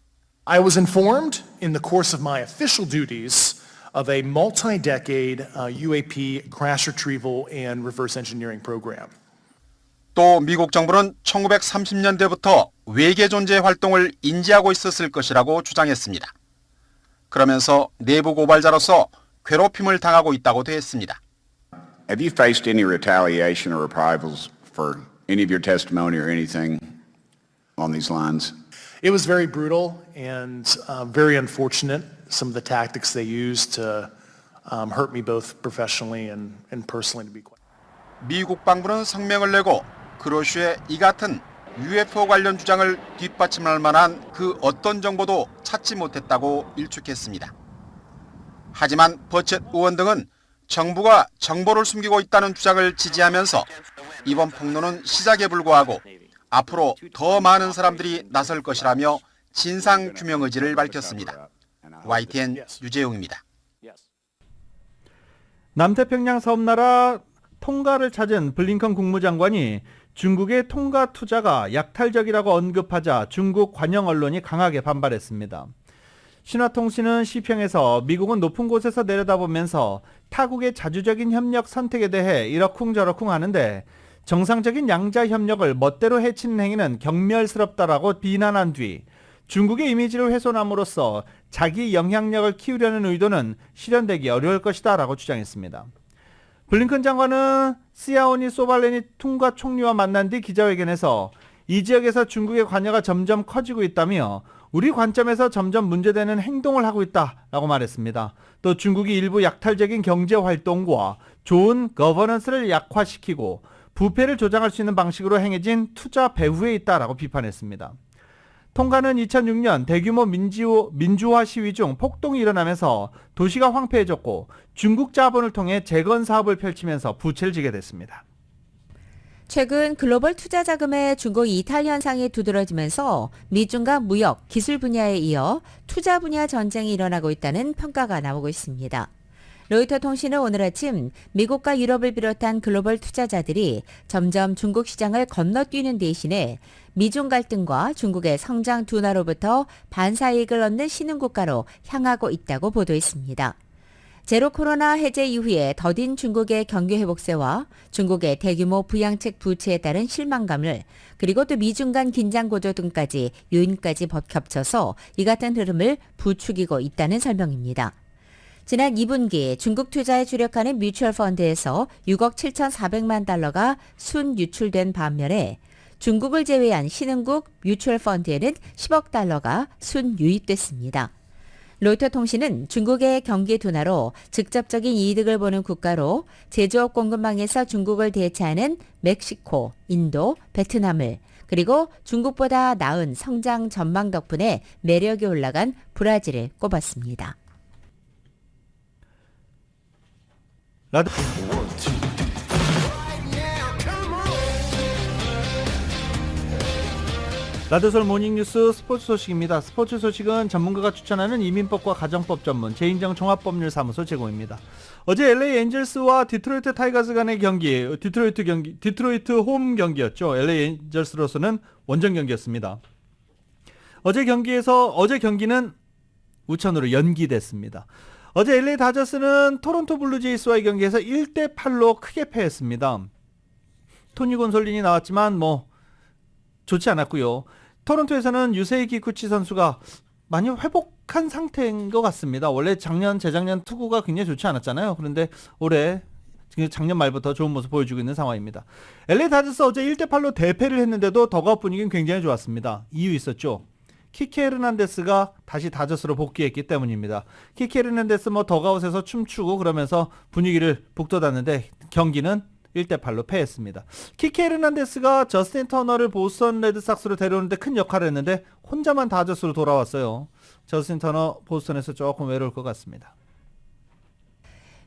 I was informed in the course of my official duties of a multi-decade UAP crash retrieval and reverse engineering program. 또 미국 정부는 1930년대부터 외계 존재 활동을 인지하고 있었을 것이라고 주장했습니다. 그러면서 내부 고발자로서 괴롭힘을 당하고 있다고 대했습니다. Have you faced any retaliation or reprisals for any of your testimony or anything on these lines? It was very brutal and very unfortunate, some of the tactics they used to hurt me both professionally and personally, to be quite. 미 국방부는 성명을 내고 그로슈의 이 같은 UFO 관련 주장을 뒷받침할 만한 그 어떤 정보도 찾지 못했다고 일축했습니다. 하지만 버쳇 의원 등은 정부가 정보를 숨기고 있다는 주장을 지지하면서 이번 폭로는 시작에 불과하고 앞으로 더 많은 사람들이 나설 것이라며 진상 규명 의지를 밝혔습니다. YTN 유재용입니다. 남태평양 섬나라 통가를 찾은 블링컨 국무장관이 중국의 통가 투자가 약탈적이라고 언급하자 중국 관영 언론이 강하게 반발했습니다. 신화통신은 시평에서 미국은 높은 곳에서 내려다보면서 타국의 자주적인 협력 선택에 대해 이러쿵저러쿵 하는데 정상적인 양자 협력을 멋대로 해치는 행위는 경멸스럽다라고 비난한 뒤 중국의 이미지를 훼손함으로써 자기 영향력을 키우려는 의도는 실현되기 어려울 것이다 라고 주장했습니다. 블링컨 장관은 시아오니 소발레니 퉁가 총리와 만난 뒤 기자회견에서 이 지역에서 중국의 관여가 점점 커지고 있다며 우리 관점에서 점점 문제되는 행동을 하고 있다라고 말했습니다. 또 중국이 일부 약탈적인 경제활동과 좋은 거버넌스를 약화시키고 부패를 조장할 수 있는 방식으로 행해진 투자 배후에 있다라고 비판했습니다. 통가는 2006년 대규모 민주화 시위 중 폭동이 일어나면서 도시가 황폐해졌고 중국 자본을 통해 재건 사업을 펼치면서 부채를 지게 됐습니다. 최근 글로벌 투자 자금의 중국 이탈 현상이 두드러지면서 미중 간 무역, 기술 분야에 이어 투자 분야 전쟁이 일어나고 있다는 평가가 나오고 있습니다. 로이터 통신은 오늘 아침 미국과 유럽을 비롯한 글로벌 투자자들이 점점 중국 시장을 건너뛰는 대신에 미중 갈등과 중국의 성장 둔화로부터 반사이익을 얻는 신흥국가로 향하고 있다고 보도했습니다. 제로 코로나 해제 이후에 더딘 중국의 경기 회복세와 중국의 대규모 부양책 부채에 따른 실망감을 그리고 또 미중 간 긴장 고조 등까지 요인까지 겹쳐서 이 같은 흐름을 부추기고 있다는 설명입니다. 지난 2분기 중국 투자에 주력하는 뮤추얼 펀드에서 6억 7,400만 달러가 순 유출된 반면에 중국을 제외한 신흥국 뮤추얼 펀드에는 10억 달러가 순 유입됐습니다. 로이터 통신은 중국의 경기 둔화로 직접적인 이득을 보는 국가로 제조업 공급망에서 중국을 대체하는 멕시코, 인도, 베트남을 그리고 중국보다 나은 성장 전망 덕분에 매력이 올라간 브라질을 꼽았습니다. 라디오솔 모닝뉴스 스포츠 소식입니다. 스포츠 소식은 전문가가 추천하는 이민법과 가정법 전문 제인정 종합법률사무소 제공입니다. 어제 LA 엔젤스와 디트로이트 타이거즈 간의 경기, 디트로이트 홈 경기였죠. LA 엔젤스로서는 원정 경기였습니다. 어제 경기는 우천으로 연기됐습니다. 어제 LA 다저스는 토론토 블루제이스와의 경기에서 1대8로 크게 패했습니다. 토니 곤솔린이 나왔지만 뭐 좋지 않았고요. 토론토에서는 유세이 기쿠치 선수가 많이 회복한 상태인 것 같습니다. 원래 재작년 투구가 굉장히 좋지 않았잖아요. 그런데 올해 작년 말부터 좋은 모습 보여주고 있는 상황입니다. LA 다저스 어제 1대8로 대패를 했는데도 더가웃 분위기는 굉장히 좋았습니다. 이유 있었죠. 키키 헤르난데스가 다시 다저스로 복귀했기 때문입니다. 키키 헤르난데스 더가웃에서 춤추고 그러면서 분위기를 북돋았는데 경기는 1대8로 패했습니다. 키키 헤르난데스가 저스틴 터너를 보스턴 레드삭스로 데려오는데 큰 역할을 했는데 혼자만 다저스로 돌아왔어요. 저스틴 터너 보스턴에서 조금 외로울 것 같습니다.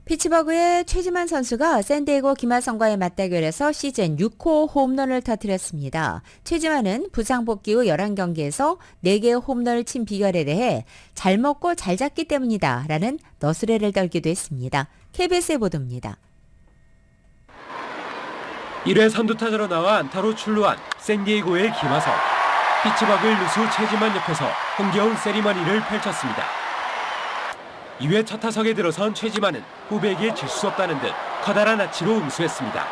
피츠버그의 최지만 선수가 샌디에고 김하성과의 맞대결에서 시즌 6호 홈런을 터뜨렸습니다. 최지만은 부상 복귀 후 11경기에서 4개의 홈런을 친 비결에 대해 잘 먹고 잘 잡기 때문이다 라는 너스레를 떨기도 했습니다. KBS의 보도입니다. 1회 선두타자로 나와 안타로 출루한 샌디에고의 김하성. 피츠버그 루수 최지만 옆에서 흥겨운 세리머니를 펼쳤습니다. 2회 첫 타석에 들어선 최지만은 후배에게 질 수 없다는 듯 커다란 아치로 응수했습니다.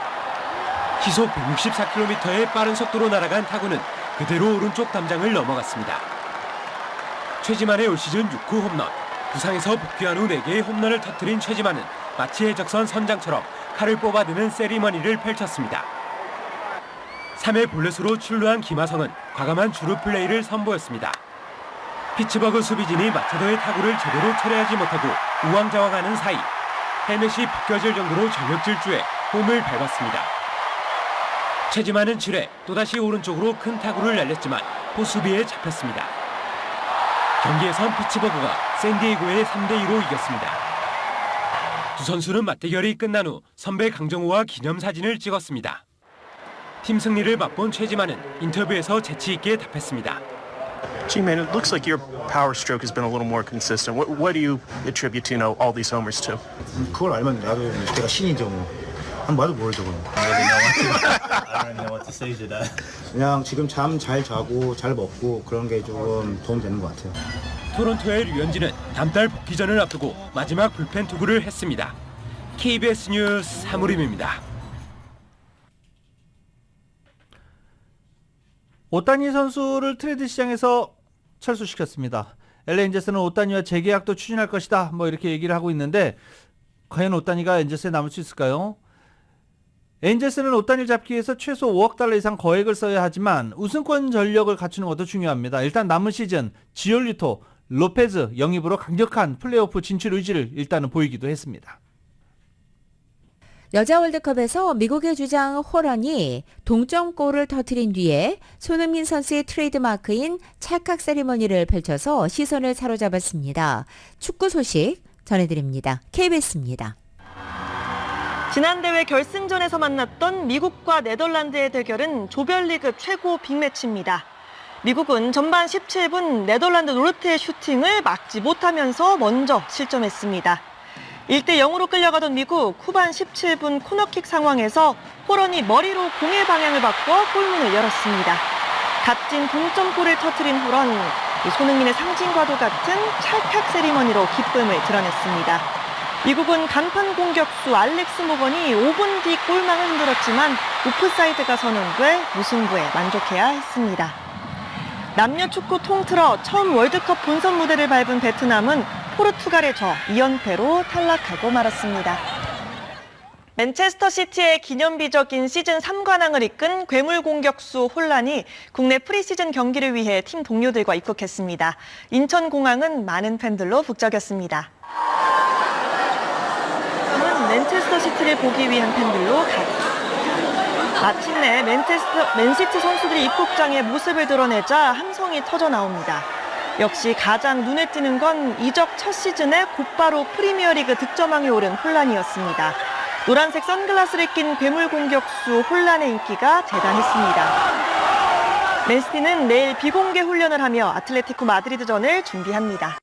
시속 164km의 빠른 속도로 날아간 타구는 그대로 오른쪽 담장을 넘어갔습니다. 최지만의 올 시즌 6호 홈런. 부상에서 복귀한 후 4개의 홈런을 터뜨린 최지만은 마치 해적선 선장처럼 칼을 뽑아드는 세리머니를 펼쳤습니다. 3회 볼넷으로 출루한 김하성은 과감한 주루 플레이를 선보였습니다. 피츠버그 수비진이 마차도의 타구를 제대로 처리하지 못하고 우왕좌왕하는 사이 헬멧이 벗겨질 정도로 전력 질주해 홈을 밟았습니다. 최지만은 7회 또다시 오른쪽으로 큰 타구를 날렸지만 포수비에 잡혔습니다. 경기에선 피츠버그가 샌디에고의 3대2로 이겼습니다. 두 선수는 맞대결이 끝난 후 선배 강정호와 기념사진을 찍었습니다. 팀 승리를 맛본 최지만은 인터뷰에서 재치 있게 답했습니다. G-Man, it looks like your power stroke has been a little more consistent. What do you attribute to, all these homers to? 그걸 알면 나도 내가 신이죠. 한 봐도 모르죠. I don't know what to say to that. 그냥 지금 잠 잘 자고 잘 먹고 그런 게 좀 도움 되는 것 같아요. 토론토의 류현진은 다음 달 복귀전을 앞두고 마지막 불펜 투구를 했습니다. KBS 뉴스 하무림입니다. 오타니 선수를 트레이드 시장에서 철수시켰습니다. LA 엔젤스는 오타니와 재계약도 추진할 것이다. 이렇게 얘기를 하고 있는데 과연 오타니가 엔젤스에 남을 수 있을까요? 엔젤스는 오타니를 잡기 위해서 최소 5억 달러 이상 거액을 써야 하지만 우승권 전력을 갖추는 것도 중요합니다. 일단 남은 시즌 지올리토, 로페즈 영입으로 강력한 플레이오프 진출 의지를 일단은 보이기도 했습니다. 여자 월드컵에서 미국의 주장 호런이 동점골을 터뜨린 뒤에 손흥민 선수의 트레이드마크인 찰칵 세리머니를 펼쳐서 시선을 사로잡았습니다. 축구 소식 전해드립니다. KBS입니다. 지난 대회 결승전에서 만났던 미국과 네덜란드의 대결은 조별리그 최고 빅매치입니다. 미국은 전반 17분 네덜란드 노르트의 슈팅을 막지 못하면서 먼저 실점했습니다. 1대0으로 끌려가던 미국, 후반 17분 코너킥 상황에서 호런이 머리로 공의 방향을 바꿔 골문을 열었습니다. 값진 동점골을 터뜨린 호런, 손흥민의 상징과도 같은 찰칵 세리머니로 기쁨을 드러냈습니다. 미국은 간판 공격수 알렉스 모건이 5분 뒤 골망을 흔들었지만 오프사이드가 선언돼 무승부에 만족해야 했습니다. 남녀 축구 통틀어 처음 월드컵 본선 무대를 밟은 베트남은 포르투갈에 져 2연패로 탈락하고 말았습니다. 맨체스터 시티의 기념비적인 시즌 3관왕을 이끈 괴물 공격수 혼란이 국내 프리시즌 경기를 위해 팀 동료들과 입국했습니다. 인천공항은 많은 팬들로 북적였습니다. 맨체스터 시티를 보기 위한 팬들로 가득. 마침내 맨시티 선수들이 입국장에 모습을 드러내자 함성이 터져 나옵니다. 역시 가장 눈에 띄는 건 이적 첫 시즌에 곧바로 프리미어리그 득점왕에 오른 혼란이었습니다. 노란색 선글라스를 낀 괴물 공격수 혼란의 인기가 대단했습니다. 맨시티는 내일 비공개 훈련을 하며 아틀레티코 마드리드전을 준비합니다.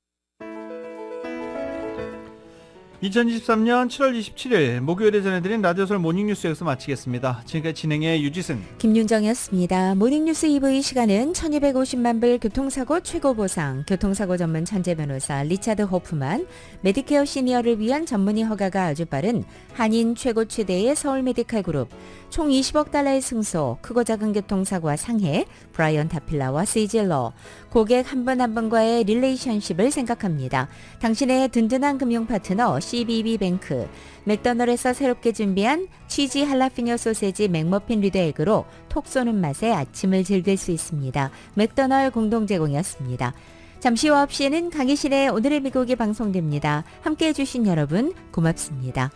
2023년 7월 27일 목요일에 전해드린 라디오설 모닝뉴스 여기서 마치겠습니다. 지금까지 진행의 유지승, 김윤정이었습니다. 모닝뉴스 2부 이 시간은 1250만 불 교통사고 최고보상, 교통사고 전문 천재 변호사 리차드 호프만, 메디케어 시니어를 위한 전문의 허가가 아주 빠른 한인 최고 최대의 서울 메디칼 그룹, 총 20억 달러의 승소, 크고 작은 교통사고와 상해, 브라이언 타필라와 시질러, 고객 한 분 한 분과의 릴레이션십을 생각합니다. 당신의 든든한 금융 파트너 CBB뱅크, 맥도널드에서 새롭게 준비한 치즈 할라피뇨 소세지 맥머핀 리드에그로 톡 쏘는 맛의 아침을 즐길 수 있습니다. 맥도널드 공동 제공이었습니다. 잠시 후 9시에는 강희실의 오늘의 미국이 방송됩니다. 함께해 주신 여러분 고맙습니다.